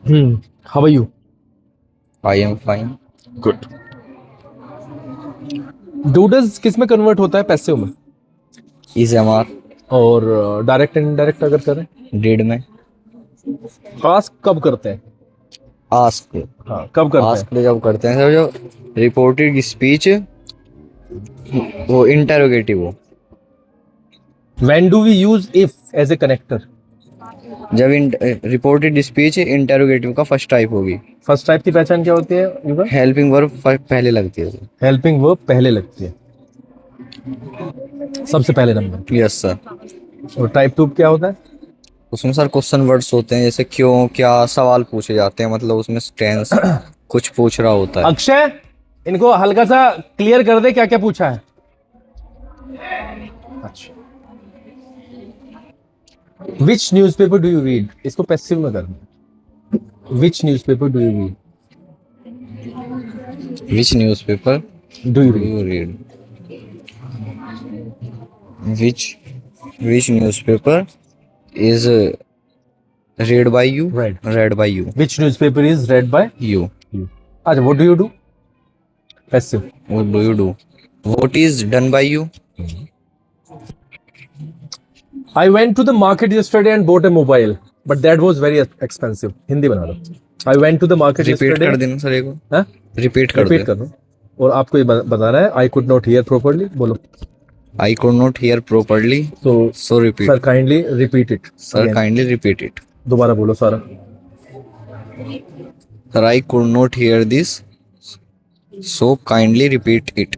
How are you? I am fine. Good. डूडल्स किस में कन्वर्ट होता है? पैसिव में। Is am are. और डायरेक्ट एंड इनडायरेक्ट अगर करें? डिड में। आस्क कब करते हैं? आस्क। हाँ, कब करते आस्क जब करते हैं सर, जो रिपोर्टेड स्पीच, वो इंटेरोगेटिव हो। हैं? When do we use if as a connector? जब रिपोर्टेड स्पीच इंटेरोगेटिव का फर्स्ट टाइप होगी। फर्स्ट टाइप की पहचान क्या होती है युगा? हेल्पिंग वर्ब पहले लगती है। हेल्पिंग वर्ब पहले लगती है, सबसे पहले नंबर। Yes sir. और टाइप टू क्या होता है? उसमें सर क्वेश्चन वर्ड्स होते हैं, जैसे क्यों, क्या, सवाल पूछे जाते हैं, मतलब उसमें टेंस कुछ पूछ रहा होता है। अक्षय, इनको हल्का सा क्लियर कर दे क्या क्या पूछा है। अच्छा। Which newspaper do you read? इसको पैसिव में करना। Which newspaper do you read? Which newspaper do you do read? You read? Which newspaper is read by you. Right. Read by you. Which newspaper is read by You. you? अच्छा, what do you do? Passive. What do you do? What is done by you? I went to the market yesterday and bought a mobile, but that was very expensive. Hindi बना दो। I went to the market Repeat yesterday. कर देना sir एक बार। हाँ? Repeat कर Repeat कर दो। और आपको ये बताना है I could not hear properly। बोलो। I could not hear properly. So repeat. Sir, kindly repeat it. Sir, again. kindly repeat it. दोबारा बोलो सारा। Sir, I could not hear this. So kindly repeat it.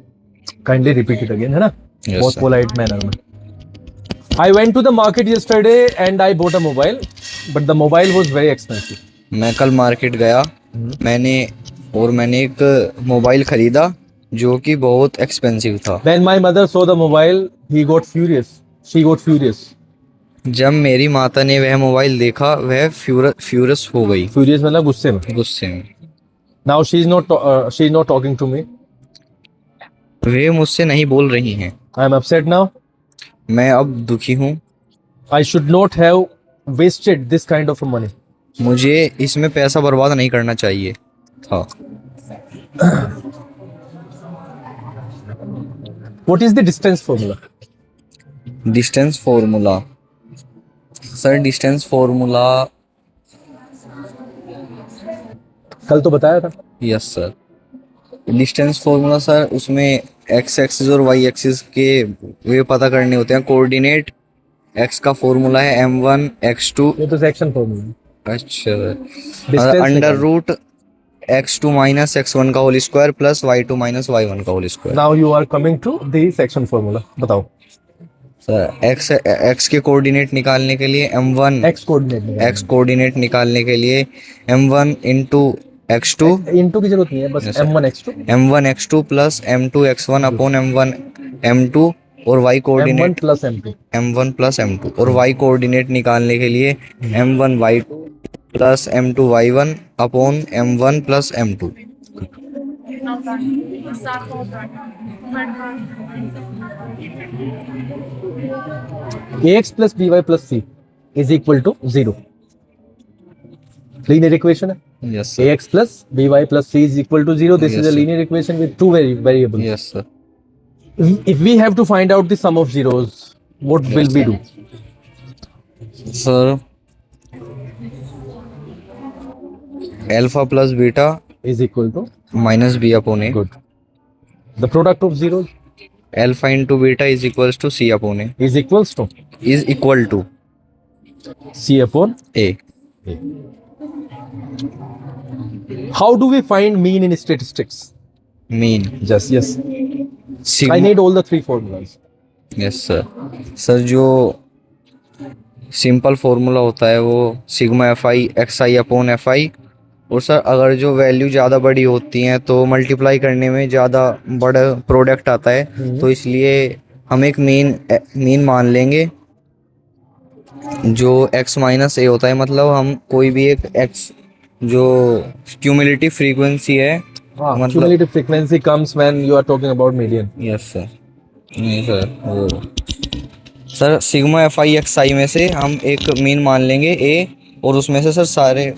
Kindly repeat it again, है ना? Yes, बहुत sir. polite manner में। I went to the market yesterday and I bought a mobile, but the mobile was very expensive. मैं कल market गया, मैंने एक mobile खरीदा जो कि बहुत एक्सपेंसिव था। When my mother saw the mobile, he got furious. She got furious. जब मेरी माता ने वह मोबाइल देखा, वह फ्यूरस हो गई। Furious मतलब गुस्से में। गुस्से में। Now she is not talking to me. वे मुझसे नहीं बोल रही हैं। I am upset now. मैं अब दुखी हूँ। I should not have wasted this kind of money. मुझे इसमें पैसा बर्बाद नहीं करना चाहिए था। What is the distance formula? Distance formula. Sir distance formula. कल तो बताया था। Yes sir. Distance formula sir, उसमें एक्स एक्सिस और वाई एक्सिस के वे पता करने होते हैं। कोऑर्डिनेट एक्स का फॉर्मूला है m1 x2। ये तो सेक्शन फॉर्मूला। अच्छा। Under root x2 minus x1 का whole square plus y2 minus y1 का whole square. Now you are coming to the section formula. बताओ सर। x के कोऑर्डिनेट निकालने के लिए m1 x कोऑर्डिनेट निकालने के लिए m1 इंटू x2। इंटू की जरूरत नहीं है, बस m1 x2 plus m2 x1 upon m1 m2 और y coordinate plus m2 m1 plus m2 और y कोऑर्डिनेट निकालने के लिए m1 y2 plus m2 y1 upon m1 plus m2। ax plus by plus c is equal to 0. Linear equation है। Yes sir. ax plus by plus c is equal to 0. This Yes, is a sir. linear equation with two variables. Yes sir. If we have to find out the sum of zeros, what will we do? Sir, alpha plus beta Is equal to minus b upon a. good. The product of zeros Alpha into beta is equals to c upon a. is equals to Is equal to c upon. a. How do we find mean in statistics? Mean. Just yes. Sigma. I need all the three formulas. Yes sir. Sir जो simple formula होता है वो sigma F I X I upon F I. और sir अगर जो value ज़्यादा बड़ी होती हैं तो मल्टीप्लाई करने में ज़्यादा बड़ा प्रोडक्ट आता है, तो इसलिए हम एक मीन मान लेंगे जो x माइनस ए होता है। मतलब हम कोई भी एक x जो क्यूमुलेटिव फ्रीक्वेंसी है, मतलब Cumulative frequency comes when you are talking about median. Yes sir. नहीं सर, वो sir sigma F I X I में से हम एक मीन मान लेंगे ए, और उसमें से सर सारे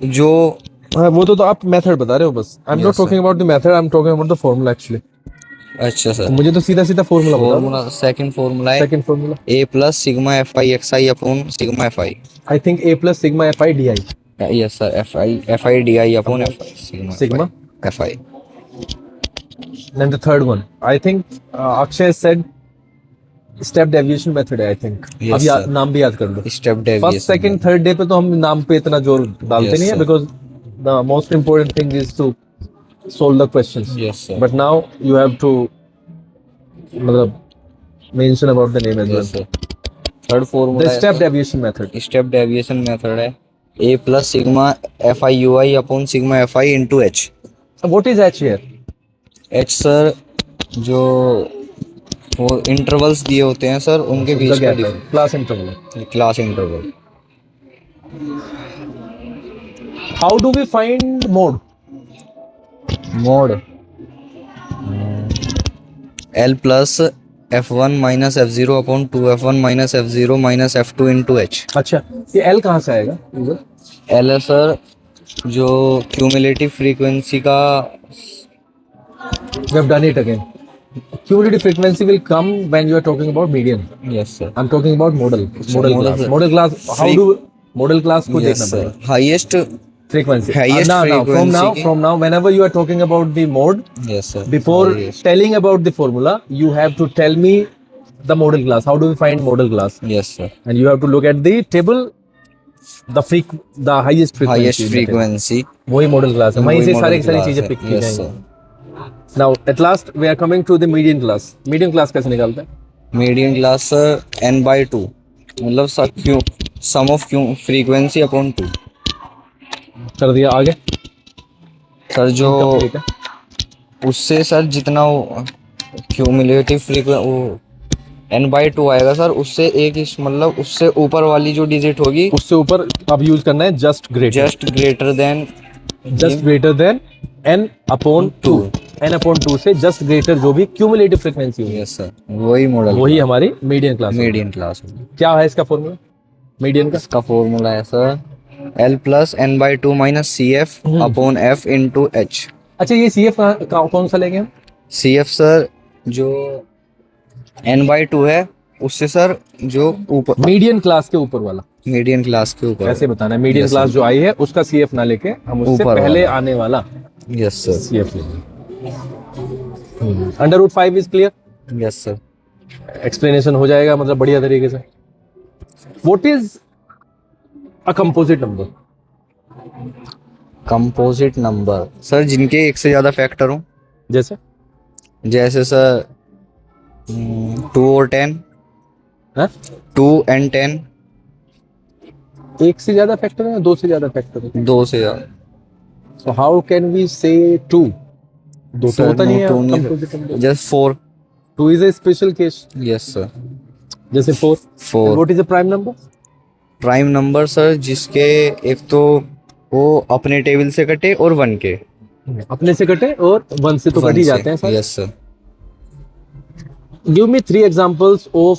जो हाँ वो तो आप मेथड बता रहे हो बस. I am not Yes, sir. Talking about the method, I am talking about the formula actually. अच्छा सर, मुझे तो सीधा सीधा फॉर्मूला बता दो. फॉर्मूला सेकंड फॉर्मूला है second formula. A plus sigma F I X I upon sigma F I. I think A plus sigma fi di. Yes sir, F I D I upon F I Sigma. F I. Then the third one, I think Akshay said step deviation method है. I think. Yes, अब sir. नाम भी याद कर लो. Step deviation. First second third day पे तो हम नाम पे इतना जोर डालते Yes, नहीं है, sir. Because the most important thing is to solve the questions. Yes sir. But now you have to मतलब mention about the name as yes well. Sir. Third the formula step deviation method. Step deviation method है A plus sigma F I U I upon sigma F I into H. What is H here? H sir जो वो intervals दिए होते हैं sir, उनके बीच का class interval. Class interval. How do we find mode? Mode L plus F one minus F zero upon two F one minus F zero minus F two into H. अच्छा, ये L कहाँ से आएगा? L है sir जो cumulative frequency का. We have done it again. Cumulative frequency will come when you are talking about median. Yes sir. I'm talking about model. Model model class. class. Model class. How Free- do model class को yes देखना sir. पड़ेगा? Highest. Frequency. Highest Now, frequency from now, whenever you are talking about the mode, yes sir. before telling about the formula, you have to tell me the model class. How do we find model class? Yes sir. And you have to look at the table, the highest frequency. Highest in the table. Frequency. वही model class है. वहीं वही से model सारी class चीजें है. Pick की Yes, जाएंगी. sir. Now, at last, we are coming to the median class. Median class कैसे निकालते हैं? Median class sir N by two, मतलब sum of Q frequency upon two. कर दिया. आगे सर जो Complete है. उससे सर जितना क्यूमुलेटिव फ्रीक्वेंसी वो एन बाई टू आएगा सर, उससे मतलब उससे ऊपर वाली जो डिजिट होगी उससे ऊपर अब यूज करना है just greater than n upon 2. n upon 2 से जस्ट ग्रेटर जो भी क्यूमुलेटिव फ्रीक्वेंसी होगी, यस सर, वही मॉडल, वही हमारी मीडियन क्लास. मीडियन क्लास होगी. क्या है इसका फॉर्मूला मीडियन का? इसका फॉर्मूला है sir L plus N by two minus C F upon F into H. अच्छा, ये सी एफ कौन सा लेंगे हम? सी एफ सर जो एन बाई टू है उससे सर जो ऊपर मीडियन क्लास के ऊपर वाला. मीडियन क्लास के ऊपर. ऐसे बताना है. Median Yes, class sir. जो आई है उसका सी एफ ना लेके हम उससे ऊपर पहले वाला. आने वाला यस सर. सी एफ लेंगे. Under root 5 is clear. Yes sir. Explanation हो जाएगा मतलब बढ़िया तरीके से. What is a composite number? Composite number sir जिनके एक से ज्यादा फैक्टर हो, जैसे जैसे सर 2 और 10, हाँ? 2 and 10, एक से ज्यादा फैक्टर है या दो से ज्यादा फैक्टर है? 2 से ज्यादा. So how can we say 2? दो तो Sir, होता नहीं no, है two नहीं. composite number. Just 4. 2 is a special case. Yes sir. जैसे 4. 4 What is a prime number? Prime number sir जिसके एक तो वो अपने टेबल से कटे और 1 के. अपने से कटे और 1 से तो कट ही जाते हैं sir. Yes sir. Give me 3 examples of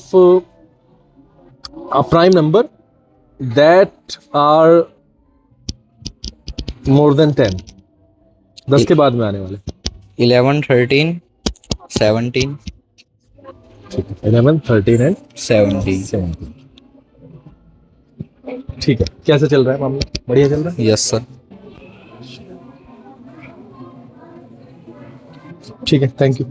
a prime number that are more than 10. 10 के बाद में आने वाले. 11, 13, 17, 11, 13 and 17. 17. ठीक है. कैसे चल रहा है मामला? बढ़िया चल रहा है. Yes sir. ठीक है. Thank you.